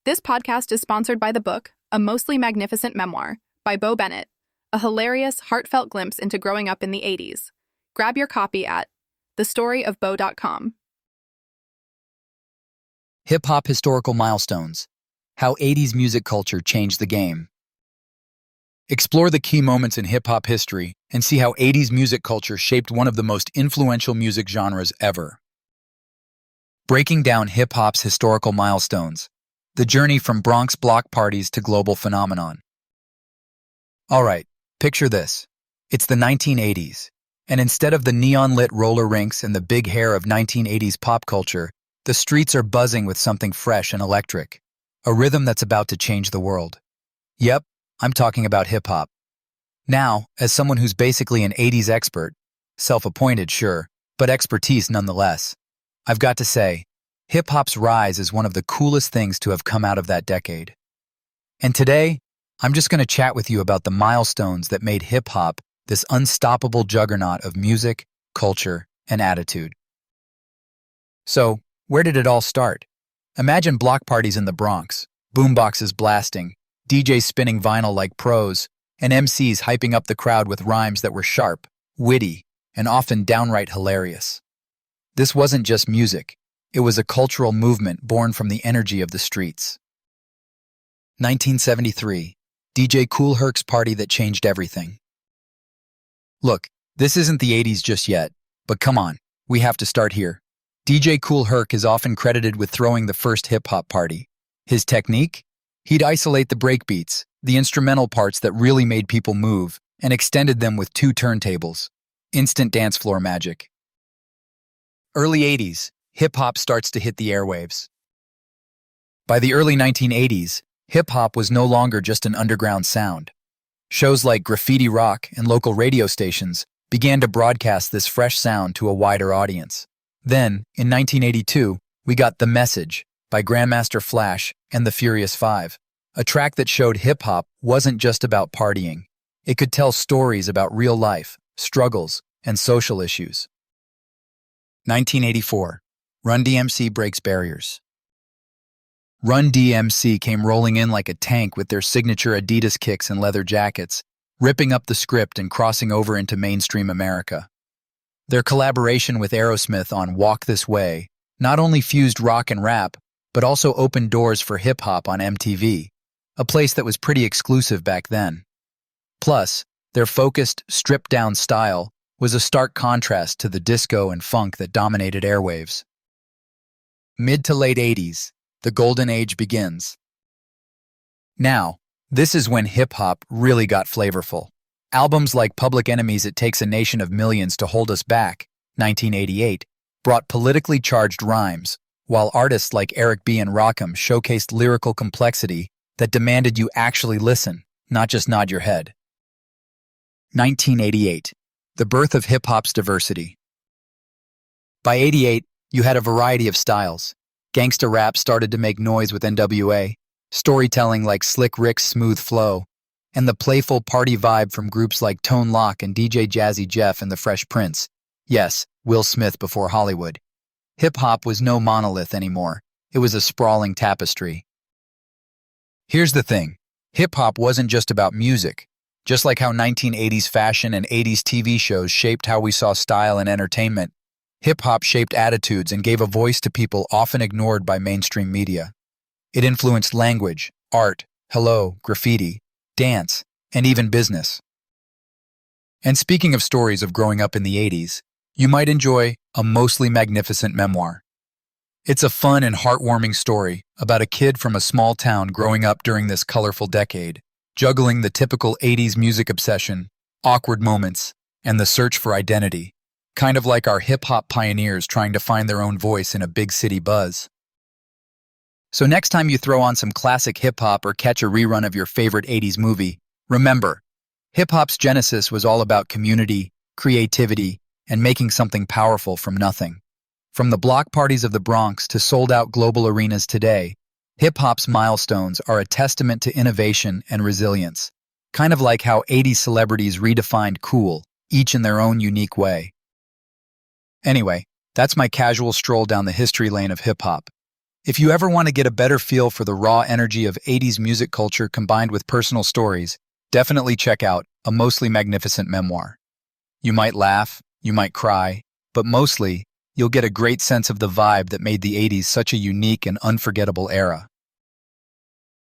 This podcast is sponsored by the book, A Mostly Magnificent Memoir, by Bo Bennett, a hilarious, heartfelt glimpse into growing up in the 80s. Grab your copy at thestoryofbo.com. Hip-hop historical milestones. How 80s music culture changed the game. Explore the key moments in hip-hop history and see how 80s music culture shaped one of the most influential music genres ever. Breaking down hip-hop's historical milestones. The journey from Bronx block parties to global phenomenon. Alright, picture this. It's the 1980s, and instead of the neon-lit roller rinks and the big hair of 1980s pop culture, the streets are buzzing with something fresh and electric. A rhythm that's about to change the world. Yep, I'm talking about hip-hop. Now, as someone who's basically an 80s expert, self-appointed, sure, but expertise nonetheless, I've got to say, hip-hop's rise is one of the coolest things to have come out of that decade. And today, I'm just going to chat with you about the milestones that made hip-hop this unstoppable juggernaut of music, culture, and attitude. So, where did it all start? Imagine block parties in the Bronx, boomboxes blasting, DJs spinning vinyl like pros, and MCs hyping up the crowd with rhymes that were sharp, witty, and often downright hilarious. This wasn't just music. It was a cultural movement born from the energy of the streets. 1973, DJ Kool Herc's party that changed everything. Look, this isn't the 80s just yet, but come on, we have to start here. DJ Kool Herc is often credited with throwing the first hip-hop party. His technique? He'd isolate the breakbeats, the instrumental parts that really made people move, and extended them with 2 turntables. Instant dance floor magic. Early 80s, hip-hop starts to hit the airwaves. By the early 1980s, hip-hop was no longer just an underground sound. Shows like Graffiti Rock and local radio stations began to broadcast this fresh sound to a wider audience. Then, in 1982, we got The Message by Grandmaster Flash and the Furious Five, a track that showed hip-hop wasn't just about partying. It could tell stories about real life, struggles, and social issues. 1984. Run DMC breaks barriers. Run DMC came rolling in like a tank with their signature Adidas kicks and leather jackets, ripping up the script and crossing over into mainstream America. Their collaboration with Aerosmith on Walk This Way not only fused rock and rap, but also opened doors for hip-hop on MTV, a place that was pretty exclusive back then. Plus, their focused, stripped-down style was a stark contrast to the disco and funk that dominated airwaves. Mid to late 80s, the golden age begins. Now, this is when hip-hop really got flavorful. Albums like Public Enemy's It Takes a Nation of Millions to Hold Us Back, 1988, brought politically charged rhymes, while artists like Eric B. and Rakim showcased lyrical complexity that demanded you actually listen, not just nod your head. 1988, the birth of hip-hop's diversity. By 88, you had a variety of styles. Gangsta rap started to make noise with NWA, storytelling like Slick Rick's smooth flow, and the playful party vibe from groups like Tone Loc and DJ Jazzy Jeff and the Fresh Prince. Yes, Will Smith before Hollywood. Hip-hop was no monolith anymore. It was a sprawling tapestry. Here's the thing. Hip-hop wasn't just about music. Just like how 1980s fashion and 80s TV shows shaped how we saw style and entertainment, hip-hop shaped attitudes and gave a voice to people often ignored by mainstream media. It influenced language, art, graffiti, dance, and even business. And speaking of stories of growing up in the 80s, you might enjoy A Mostly Magnificent Memoir. It's a fun and heartwarming story about a kid from a small town growing up during this colorful decade, juggling the typical 80s music obsession, awkward moments, and the search for identity, kind of like our hip-hop pioneers trying to find their own voice in a big city buzz. So next time you throw on some classic hip-hop or catch a rerun of your favorite 80s movie, remember, hip-hop's genesis was all about community, creativity, and making something powerful from nothing. From the block parties of the Bronx to sold-out global arenas today, hip-hop's milestones are a testament to innovation and resilience, kind of like how 80s celebrities redefined cool, each in their own unique way. Anyway, that's my casual stroll down the history lane of hip-hop. If you ever want to get a better feel for the raw energy of 80s music culture combined with personal stories, definitely check out A Mostly Magnificent Memoir. You might laugh, you might cry, but mostly, you'll get a great sense of the vibe that made the 80s such a unique and unforgettable era.